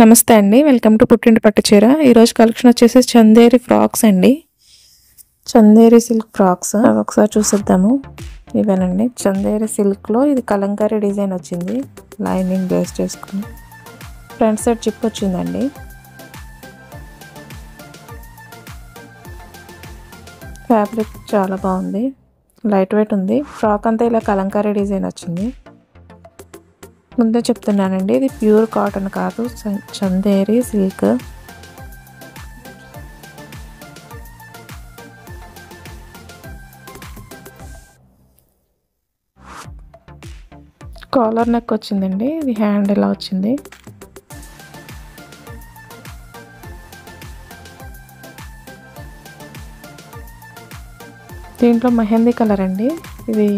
నమస్తే అండి, welcome to పుట్టింటి పట్టు చీర. ఈరోజు కలెక్షన్ వచ్చేసి చందేరి ఫ్రాక్స్ అండి. చందేరి సిల్క్ ఫ్రాక్స్ ఒకసారి చూసేద్దాము. ఇవేనండి చందేరి సిల్క్లో ఇది కలంకారీ డిజైన్ వచ్చింది. లైనింగ్ బేస్ చేసుకుని ఫ్రంట్ సైడ్ చిప్ వచ్చిందండి. ఫ్యాబ్రిక్ చాలా బాగుంది, లైట్ వెయిట్ ఉంది. ఫ్రాక్ అంతా ఇలా కలంకారీ డిజైన్ వచ్చింది. ముందే చెప్తున్నానండి, ఇది ప్యూర్ కాటన్ కాదు, చందేరి సిల్క్. కాలర్ నెక్ వచ్చిందండి. ఇది హ్యాండ్ ఇలా వచ్చింది. దీంట్లో మెహందీ కలర్ అండి. ఇది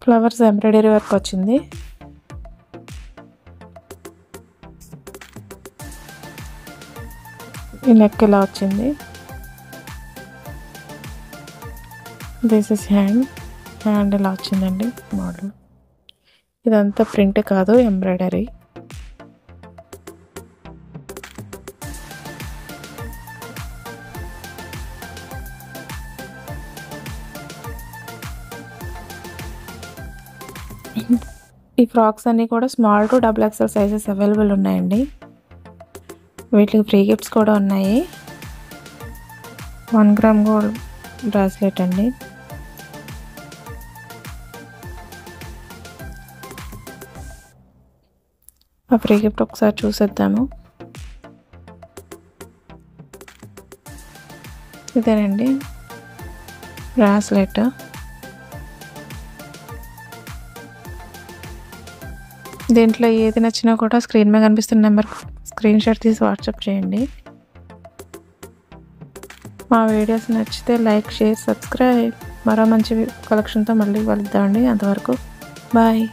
ఫ్లవర్స్ ఎంబ్రాయిడరీ వర్క్ వచ్చింది. ఈ నెక్ ఇలా వచ్చింది. దిస్ ఇస్ హ్యాండ్ ఇలా వచ్చిందండి మోడల్. ఇదంతా ప్రింట్ కాదు, ఎంబ్రాయిడరీ. ఈ ఫ్రాక్స్ అన్నీ కూడా small to XXL sizes available ఉన్నాయండి. వీటికి ఫ్రీ గిఫ్ట్స్ కూడా ఉన్నాయి. 1 గ్రామ్ గోల్డ్ బ్రాస్లెట్ అండి. ఆ ఫ్రీ గిఫ్ట్ ఒకసారి చూసేద్దాము. ఇదేనండి బ్రాస్లెట్. దీంట్లో ఏది నచ్చినా కూడా స్క్రీన్ మీద కనిపిస్తున్న నెంబర్కి స్క్రీన్ షాట్ తీసి వాట్సాప్ చేయండి. మా వీడియోస్ నచ్చితే లైక్, షేర్, సబ్స్క్రైబ్. మరో మంచి కలెక్షన్తో మళ్ళీ కలుద్దామండి. అంతవరకు బాయ్.